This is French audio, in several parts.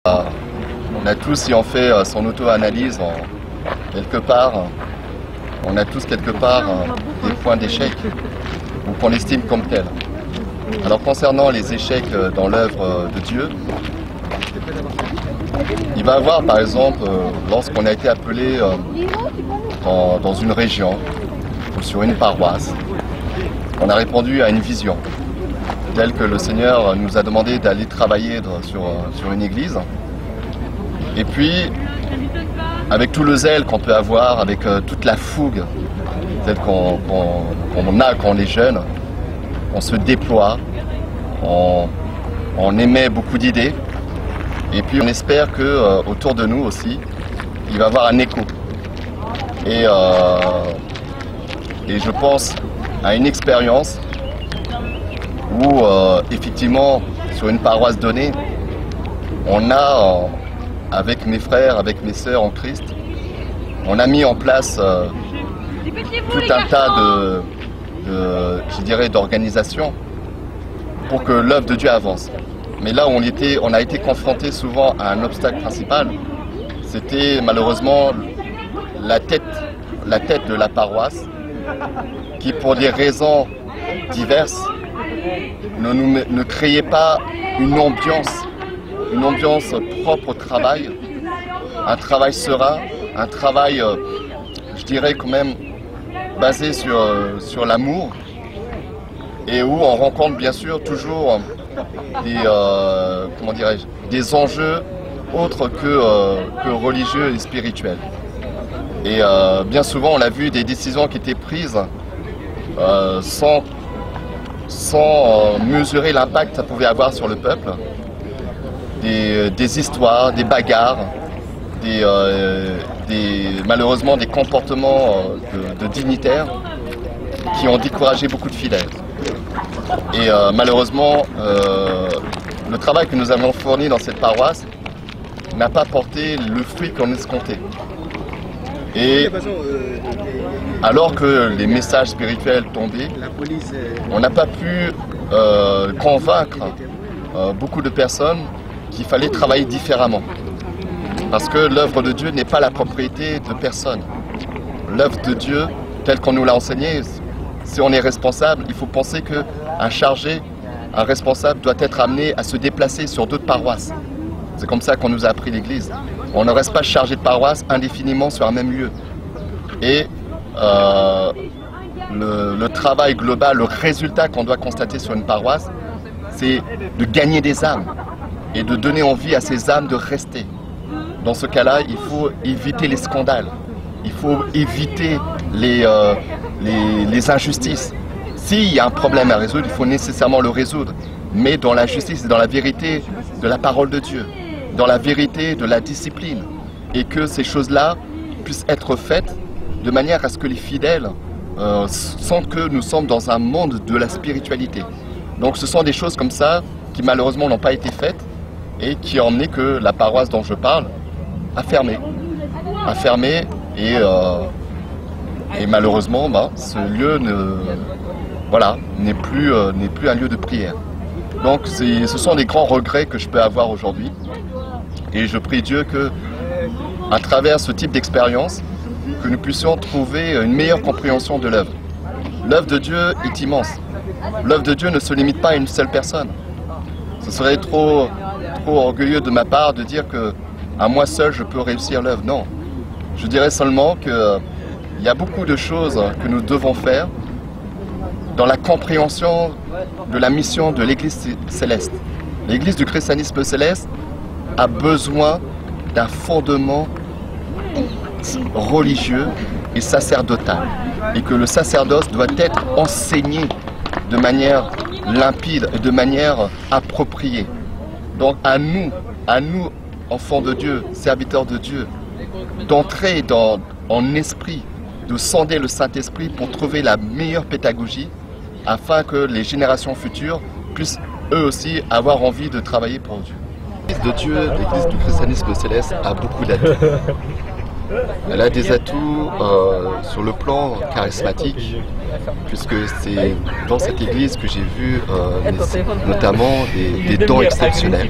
On a tous, si on fait son auto-analyse quelque part, on a tous quelque part des points d'échec ou qu'on estime comme tels. Alors concernant les échecs dans l'œuvre de Dieu, il va y avoir par exemple, lorsqu'on a été appelé dans une région ou sur une paroisse, on a répondu à une vision, telle que le Seigneur nous a demandé d'aller travailler sur une église. Et puis, avec tout le zèle qu'on peut avoir, avec toute la fougue telle qu'on a quand on est jeune, on se déploie, on émet beaucoup d'idées, et puis on espère que autour de nous aussi, il va y avoir un écho. Et je pense à une expérience où effectivement, sur une paroisse donnée, on a, avec mes frères, avec mes sœurs en Christ, on a mis en place tout un tas je dirais, d'organisations pour que l'œuvre de Dieu avance. Mais là où on a été confronté souvent à un obstacle principal, c'était malheureusement la tête de la paroisse qui, pour des raisons diverses, ne créait pas une ambiance propre au travail, un travail serein, un travail, je dirais quand même, basé sur l'amour, et où on rencontre bien sûr toujours des enjeux autres que religieux et spirituels. Et bien souvent on a vu des décisions qui étaient prises sans mesurer l'impact que ça pouvait avoir sur le peuple. Des histoires, des bagarres, malheureusement des comportements de dignitaires qui ont découragé beaucoup de fidèles. Et malheureusement, le travail que nous avons fourni dans cette paroisse n'a pas porté le fruit qu'on escomptait. Et alors que les messages spirituels tombaient, on n'a pas pu convaincre beaucoup de personnes qu'il fallait travailler différemment. Parce que l'œuvre de Dieu n'est pas la propriété de personne. L'œuvre de Dieu, telle qu'on nous l'a enseigné, si on est responsable, il faut penser qu'un chargé, un responsable doit être amené à se déplacer sur d'autres paroisses. C'est comme ça qu'on nous a appris l'Église. On ne reste pas chargé de paroisse indéfiniment sur un même lieu. Et le travail global, le résultat qu'on doit constater sur une paroisse, c'est de gagner des âmes et de donner envie à ces âmes de rester. Dans ce cas-là, il faut éviter les scandales, il faut éviter les injustices. S'il y a un problème à résoudre, il faut nécessairement le résoudre, mais dans la justice et dans la vérité de la parole de Dieu, dans la vérité de la discipline, et que ces choses-là puissent être faites de manière à ce que les fidèles sentent que nous sommes dans un monde de la spiritualité. Donc ce sont des choses comme ça qui malheureusement n'ont pas été faites et qui ont emmené que la paroisse dont je parle a fermé. Et malheureusement, ce lieu n'est plus un lieu de prière. Donc ce sont des grands regrets que je peux avoir aujourd'hui. Et je prie Dieu que, à travers ce type d'expérience, que nous puissions trouver une meilleure compréhension de l'œuvre. L'œuvre de Dieu est immense. L'œuvre de Dieu ne se limite pas à une seule personne. Ce serait trop orgueilleux de ma part de dire que à moi seul je peux réussir l'œuvre. Non. Je dirais seulement qu'il y a beaucoup de choses que nous devons faire dans la compréhension de la mission de l'Église céleste. L'Église du christianisme céleste a besoin d'un fondement religieux et sacerdotal. Et que le sacerdoce doit être enseigné de manière limpide et de manière appropriée. Donc à nous, enfants de Dieu, serviteurs de Dieu, d'entrer en esprit, de sonder le Saint-Esprit pour trouver la meilleure pédagogie afin que les générations futures puissent eux aussi avoir envie de travailler pour Dieu. L'Église de Dieu, l'Église du christianisme céleste a beaucoup d'atouts. Elle a des atouts sur le plan charismatique, puisque c'est dans cette église que j'ai vu notamment des dons exceptionnels.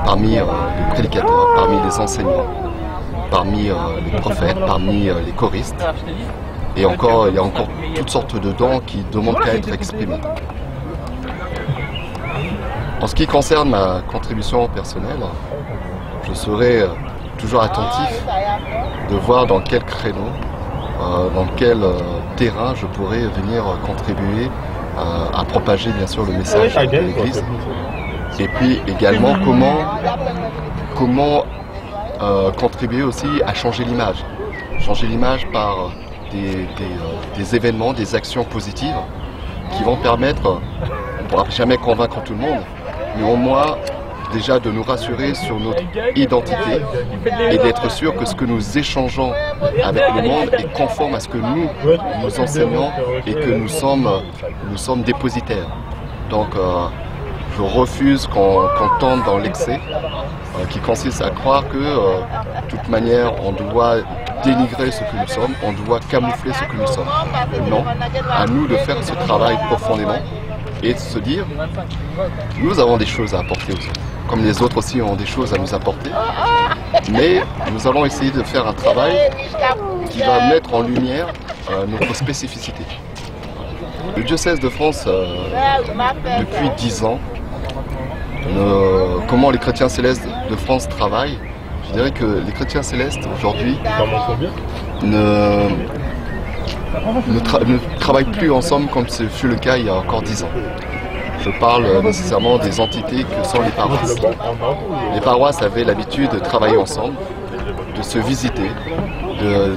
parmi les prédicateurs, parmi les enseignants, parmi les prophètes, parmi les choristes. Et encore, il y a encore toutes sortes de dons qui demandent qu'à être exprimés. En ce qui concerne ma contribution personnelle, je serai toujours attentif de voir dans quel créneau, dans quel terrain je pourrais venir contribuer à propager bien sûr le message de l'Église. Et puis également comment contribuer aussi à changer l'image. Changer l'image par des événements, des actions positives qui vont permettre, on ne pourra jamais convaincre tout le monde, mais au moins déjà de nous rassurer sur notre identité et d'être sûr que ce que nous échangeons avec le monde est conforme à ce que nous enseignons et que nous sommes dépositaires. Donc je refuse qu'on tombe dans l'excès qui consiste à croire que de toute manière on doit dénigrer ce que nous sommes, on doit camoufler ce que nous sommes. Non, à nous de faire ce travail profondément et de se dire, nous avons des choses à apporter aux autres, comme les autres aussi ont des choses à nous apporter, mais nous allons essayer de faire un travail qui va mettre en lumière notre spécificité. Le diocèse de France, depuis 10 ans, comment les chrétiens célestes de France travaillent, je dirais que les chrétiens célestes aujourd'hui ne travaillent plus ensemble comme ce fut le cas il y a encore 10 ans. Je parle nécessairement des entités que sont les paroisses. Les paroisses avaient l'habitude de travailler ensemble, de se visiter, de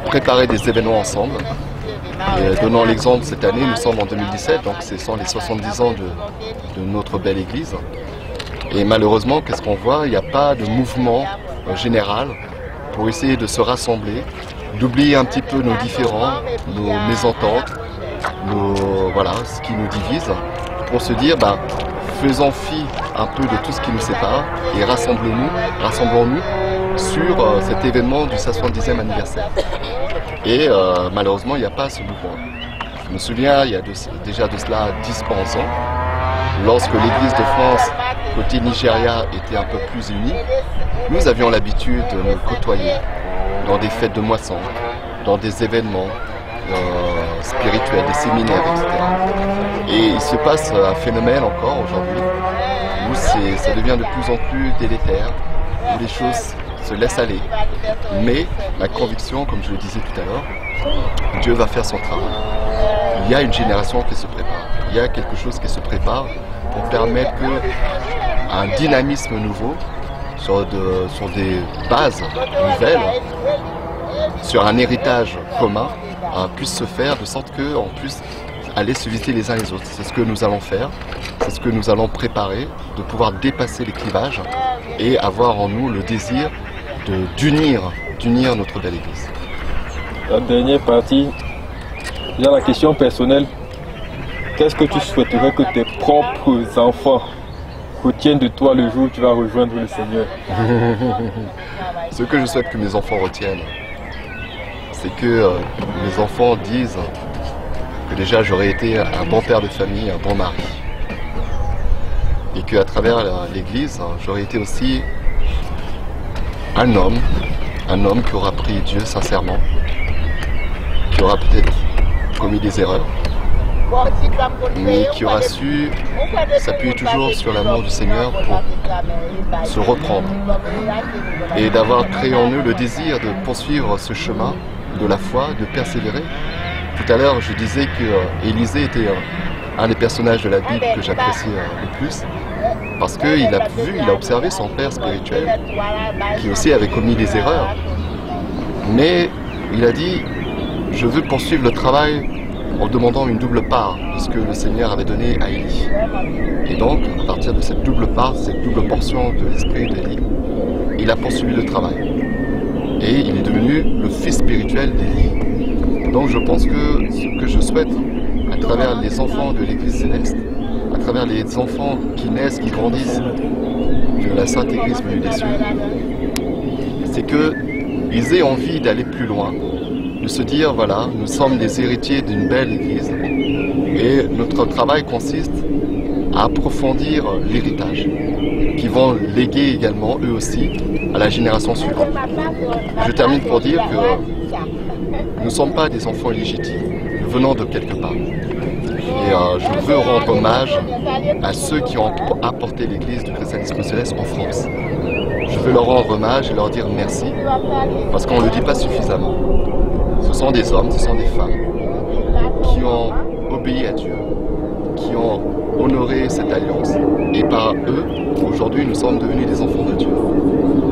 préparer des événements ensemble. Et donnant l'exemple, cette année, nous sommes en 2017, donc ce sont les 70 ans de notre belle Église. Et malheureusement, qu'est-ce qu'on voit? Il n'y a pas de mouvement général pour essayer de se rassembler, d'oublier un petit peu nos différends, nos mésententes, voilà, ce qui nous divise, pour se dire, faisons fi un peu de tout ce qui nous sépare et rassemblons-nous sur cet événement du 70e anniversaire. Et malheureusement, il n'y a pas ce mouvement. Je me souviens, il y a déjà de cela 10-15 ans, lorsque l'Église de France, côté Nigeria, était un peu plus unie, nous avions l'habitude de nous côtoyer dans des fêtes de moisson, dans des événements spirituels, des séminaires, etc. Et il se passe un phénomène encore aujourd'hui où ça devient de plus en plus délétère, où les choses se laissent aller. Mais la conviction, comme je le disais tout à l'heure, Dieu va faire son travail. Il y a une génération qui se prépare, il y a quelque chose qui se prépare pour permettre qu'un dynamisme nouveau, sur des bases nouvelles, sur un héritage commun, puisse se faire de sorte qu'on puisse aller se visiter les uns les autres. C'est ce que nous allons faire, c'est ce que nous allons préparer, de pouvoir dépasser les clivages et avoir en nous le désir d'unir notre belle Église. La dernière partie, il y a la question personnelle. Qu'est-ce que tu souhaiterais que tes propres enfants retiennent de toi le jour où tu vas rejoindre le Seigneur? Ce que je souhaite que mes enfants retiennent, c'est que mes enfants disent que déjà j'aurais été un bon père de famille, un bon mari. Et qu'à travers l'Église, j'aurais été aussi un homme qui aura pris Dieu sincèrement, qui aura peut-être commis des erreurs, mais qui aura su s'appuyer toujours sur l'amour du Seigneur pour se reprendre et d'avoir créé en eux le désir de poursuivre ce chemin de la foi, de persévérer. Tout à l'heure, je disais que Élisée était un des personnages de la Bible que j'apprécie le plus, parce qu'il a observé son père spirituel, qui aussi avait commis des erreurs, mais il a dit, je veux poursuivre le travail en demandant une double part de ce que le Seigneur avait donné à Élie. Et donc, à partir de cette double part, cette double portion de l'esprit d'Élie, il a poursuivi le travail. Et il est devenu le fils spirituel d'Élie. Donc je pense que ce que je souhaite, à travers les enfants de l'Église céleste, à travers les enfants qui naissent, qui grandissent de la Sainte Église venue des cieux, c'est qu'ils aient envie d'aller plus loin, de se dire, voilà, nous sommes des héritiers d'une belle Église et notre travail consiste à approfondir l'héritage, qui vont léguer également, eux aussi, à la génération suivante. Je termine pour dire que nous ne sommes pas des enfants illégitimes, nous venons de quelque part. Et je veux rendre hommage à ceux qui ont apporté l'Église du christianisme céleste en France. Je veux leur rendre hommage et leur dire merci, parce qu'on ne le dit pas suffisamment. Ce sont des hommes, ce sont des femmes qui ont obéi à Dieu, qui ont honoré cette alliance. Et par eux, aujourd'hui, nous sommes devenus des enfants de Dieu.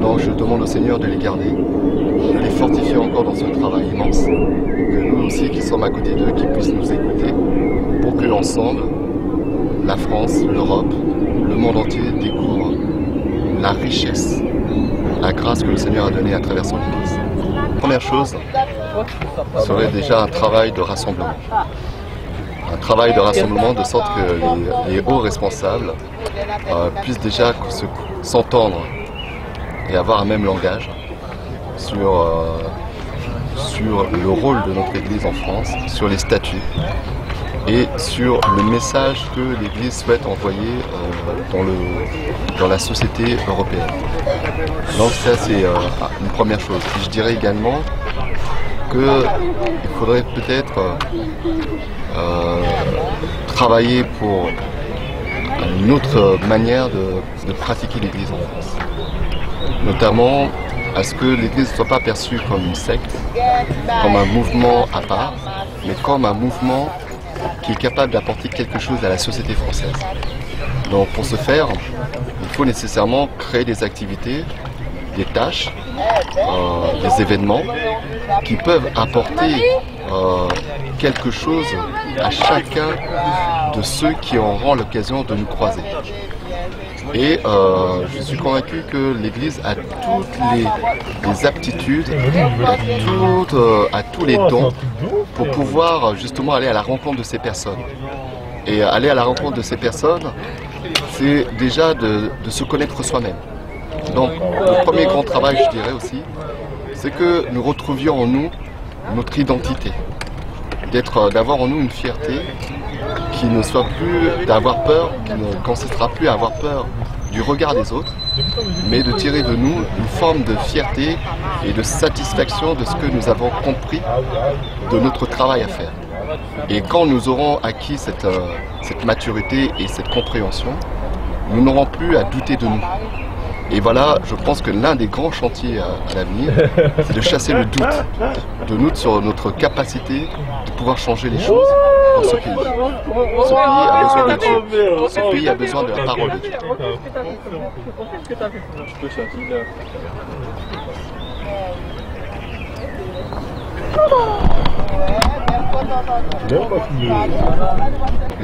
Donc je demande au Seigneur de les garder, de les fortifier encore dans ce travail immense. Que nous aussi qui sommes à côté d'eux, qu'ils puissent nous écouter, pour que l'ensemble, la France, l'Europe, le monde entier découvre la richesse, la grâce que le Seigneur a donnée à travers son Église. Première chose serait déjà un travail de rassemblement. Un travail de rassemblement de sorte que les hauts responsables puissent déjà s'entendre et avoir un même langage sur le rôle de notre Église en France, sur les statuts et sur le message que l'Église souhaite envoyer dans la société européenne. Donc ça c'est une première chose. Et je dirais également qu'il faudrait peut-être travailler pour une autre manière de pratiquer l'Église en France. Notamment à ce que l'Église ne soit pas perçue comme une secte, comme un mouvement à part, mais comme un mouvement qui est capable d'apporter quelque chose à la société française. Donc pour ce faire, il faut nécessairement créer des activités, des tâches, des événements qui peuvent apporter quelque chose à chacun de ceux qui auront l'occasion de nous croiser. Et je suis convaincu que l'Église a toutes les aptitudes, a tous les dons pour pouvoir justement aller à la rencontre de ces personnes. Et aller à la rencontre de ces personnes, c'est déjà de se connaître soi-même. Donc le premier grand travail, je dirais aussi, c'est que nous retrouvions en nous notre identité, d'avoir en nous une fierté qui ne soit plus d'avoir peur, qui ne consistera plus à avoir peur du regard des autres, mais de tirer de nous une forme de fierté et de satisfaction de ce que nous avons compris de notre travail à faire. Et quand nous aurons acquis cette maturité et cette compréhension, nous n'aurons plus à douter de nous. Et voilà, je pense que l'un des grands chantiers à l'avenir, c'est de chasser le doute sur notre capacité de pouvoir changer les choses dans ce pays. Ce pays a besoin de Dieu. Ce pays a besoin de la parole de Dieu.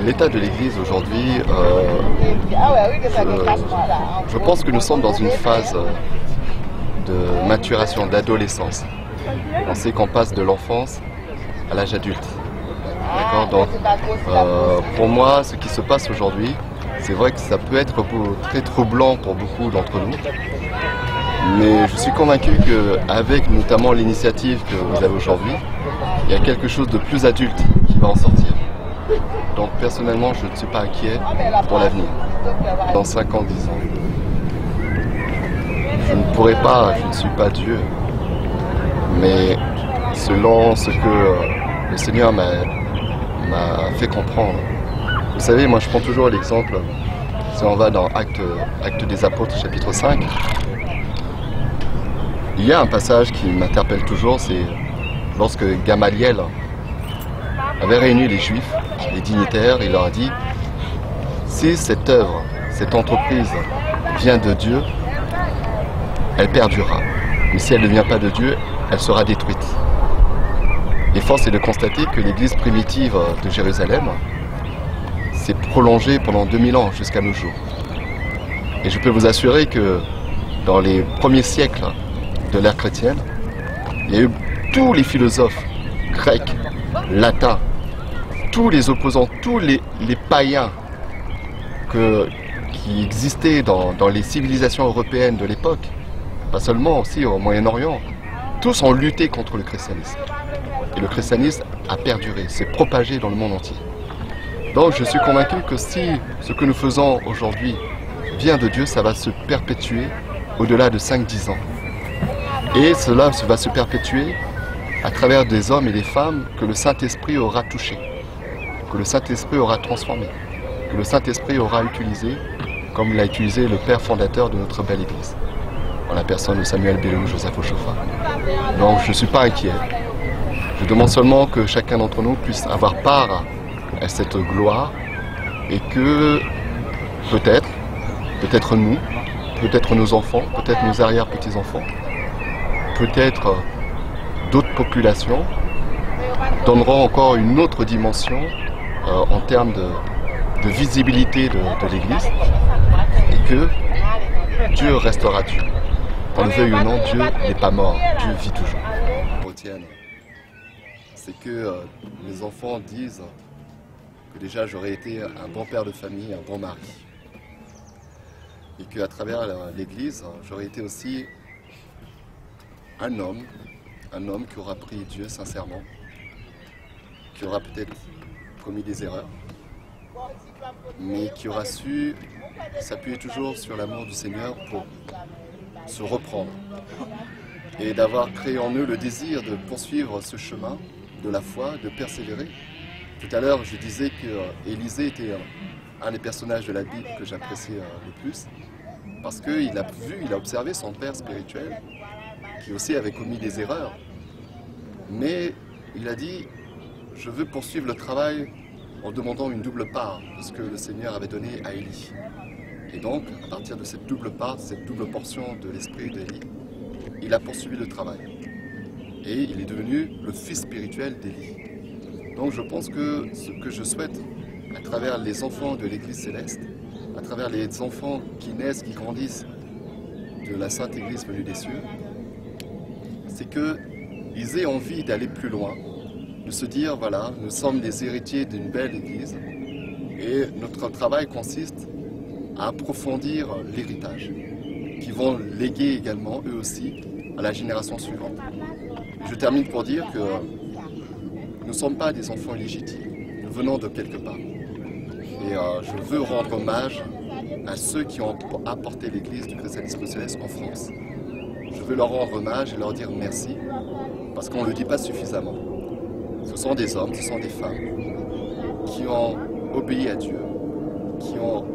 L'état de l'Église aujourd'hui, je pense que nous sommes dans une phase de maturation, d'adolescence. On sait qu'on passe de l'enfance à l'âge adulte. Donc, pour moi, ce qui se passe aujourd'hui, c'est vrai que ça peut être très troublant pour beaucoup d'entre nous. Mais je suis convaincu qu'avec notamment l'initiative que vous avez aujourd'hui, il y a quelque chose de plus adulte qui va en sortir. Donc personnellement, je ne suis pas inquiet pour l'avenir. Dans 5 ans, 10 ans, je ne pourrai pas, je ne suis pas Dieu, mais selon ce que le Seigneur m'a fait comprendre. Vous savez, moi je prends toujours l'exemple, si on va dans Actes des Apôtres, chapitre 5, il y a un passage qui m'interpelle toujours, c'est lorsque Gamaliel avait réuni les Juifs, les dignitaires, il leur a dit « Si cette œuvre, cette entreprise vient de Dieu, elle perdurera. Mais si elle ne vient pas de Dieu, elle sera détruite. » Et force est de constater que l'église primitive de Jérusalem s'est prolongée pendant 2000 ans jusqu'à nos jours. Et je peux vous assurer que dans les premiers siècles de l'ère chrétienne, il y a eu tous les philosophes grecs, latins, tous les opposants, tous les païens qui existaient dans les civilisations européennes de l'époque, pas seulement aussi au Moyen-Orient, tous ont lutté contre le christianisme. Et le christianisme a perduré, s'est propagé dans le monde entier. Donc je suis convaincu que si ce que nous faisons aujourd'hui vient de Dieu, ça va se perpétuer au-delà de 5-10 ans. Et cela va se perpétuer à travers des hommes et des femmes que le Saint-Esprit aura touchés, que le Saint-Esprit aura transformés, que le Saint-Esprit aura utilisé, comme l'a utilisé le père fondateur de notre belle Église, en la personne de Samuel Bello Joseph Ochofa. Donc je ne suis pas inquiet. Je demande seulement que chacun d'entre nous puisse avoir part à cette gloire et que peut-être nous, peut-être nos enfants, peut-être nos arrière-petits-enfants, peut-être d'autres populations donneront encore une autre dimension en termes de visibilité de l'Église et que Dieu restera Dieu. Qu'on le veuille ou non, Dieu n'est pas mort, Dieu vit toujours. C'est que les enfants disent que déjà j'aurais été un bon père de famille, un bon mari. Et qu'à travers l'Église, j'aurais été aussi un homme qui aura pris Dieu sincèrement, qui aura peut-être commis des erreurs, mais qui aura su s'appuyer toujours sur l'amour du Seigneur pour se reprendre et d'avoir créé en eux le désir de poursuivre ce chemin de la foi, de persévérer. Tout à l'heure, je disais que Élisée était un des personnages de la Bible que j'appréciais le plus, parce qu'il a vu, il a observé son père spirituel, qui aussi avait commis des erreurs, mais il a dit « Je veux poursuivre le travail en demandant une double part de ce que le Seigneur avait donné à Élie. » Et donc, à partir de cette double part, cette double portion de l'esprit d'Élie, il a poursuivi le travail. Et il est devenu le fils spirituel d'Élie. Donc je pense que ce que je souhaite, à travers les enfants de l'Église céleste, à travers les enfants qui naissent, qui grandissent de la Sainte Église venue des cieux, c'est qu'ils aient envie d'aller plus loin, de se dire, voilà, nous sommes des héritiers d'une belle Église, et notre travail consiste à approfondir l'héritage, qui vont léguer également, eux aussi, à la génération suivante. Je termine pour dire que nous ne sommes pas des enfants illégitimes, nous venons de quelque part. Et je veux rendre hommage à ceux qui ont apporté l'Église du christianisme céleste en France. Je veux leur rendre hommage et leur dire merci, parce qu'on ne le dit pas suffisamment. Ce sont des hommes, ce sont des femmes qui ont obéi à Dieu, qui ont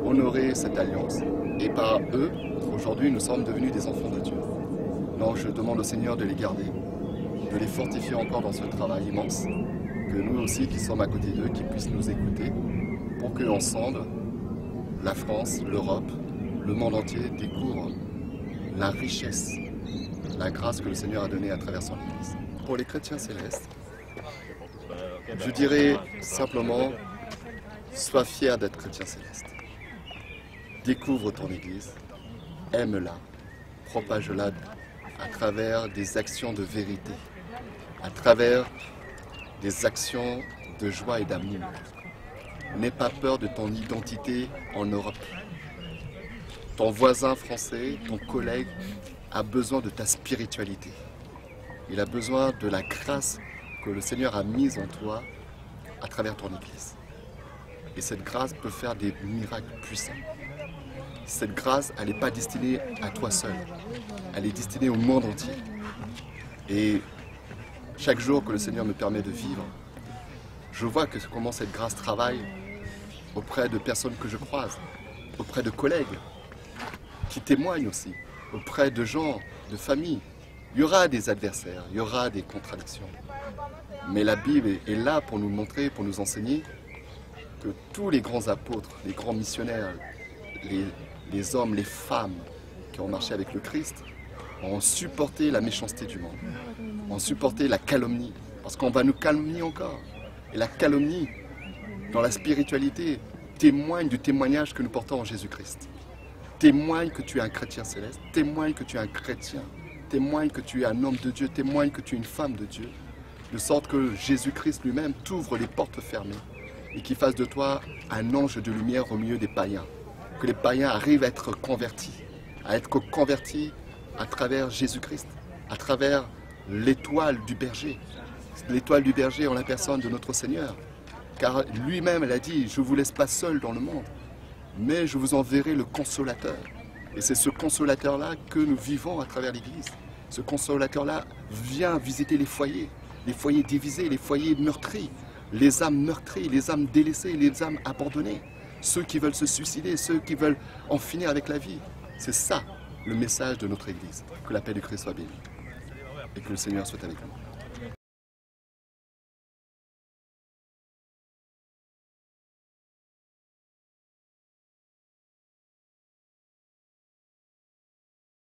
honoré cette alliance. Et par eux, aujourd'hui, nous sommes devenus des enfants de Dieu. Donc je demande au Seigneur de les garder, de les fortifier encore dans ce travail immense, que nous aussi qui sommes à côté d'eux, qu'ils puissent nous écouter, pour qu'ensemble, la France, l'Europe, le monde entier découvrent la richesse, la grâce que le Seigneur a donnée à travers son Église. Pour les chrétiens célestes, je dirais simplement, sois fier d'être chrétien céleste. Découvre ton Église, aime-la, propage-la à travers des actions de vérité, à travers des actions de joie et d'amour. N'aie pas peur de ton identité en Europe. Ton voisin français, ton collègue, a besoin de ta spiritualité. Il a besoin de la grâce que le Seigneur a mise en toi à travers ton Église. Et cette grâce peut faire des miracles puissants. Cette grâce, elle n'est pas destinée à toi seul. Elle est destinée au monde entier. Et chaque jour que le Seigneur me permet de vivre, je vois comment cette grâce travaille auprès de personnes que je croise, auprès de collègues qui témoignent aussi, auprès de gens, de familles. Il y aura des adversaires, il y aura des contradictions. Mais la Bible est là pour nous montrer, pour nous enseigner que tous les grands apôtres, les grands missionnaires, les hommes, les femmes qui ont marché avec le Christ ont supporté la méchanceté du monde, ont supporté la calomnie, parce qu'on va nous calomnier encore. Et la calomnie, dans la spiritualité, témoigne du témoignage que nous portons en Jésus-Christ. Témoigne que tu es un chrétien céleste, témoigne que tu es un chrétien, témoigne que tu es un homme de Dieu, témoigne que tu es une femme de Dieu, de sorte que Jésus-Christ lui-même t'ouvre les portes fermées et qu'il fasse de toi un ange de lumière au milieu des païens. Que les païens arrivent à être convertis à travers Jésus-Christ, à travers l'étoile du berger. L'étoile du berger en la personne de notre Seigneur. Car lui-même, elle a dit, je ne vous laisse pas seul dans le monde. mais je vous enverrai le consolateur. Et c'est ce consolateur-là que nous vivons à travers l'Église. Ce consolateur-là vient visiter les foyers divisés, les foyers meurtris, les âmes meurtries, les âmes délaissées, les âmes abandonnées, ceux qui veulent se suicider, ceux qui veulent en finir avec la vie. C'est ça le message de notre Église. Que la paix du Christ soit bénie et que le Seigneur soit avec nous.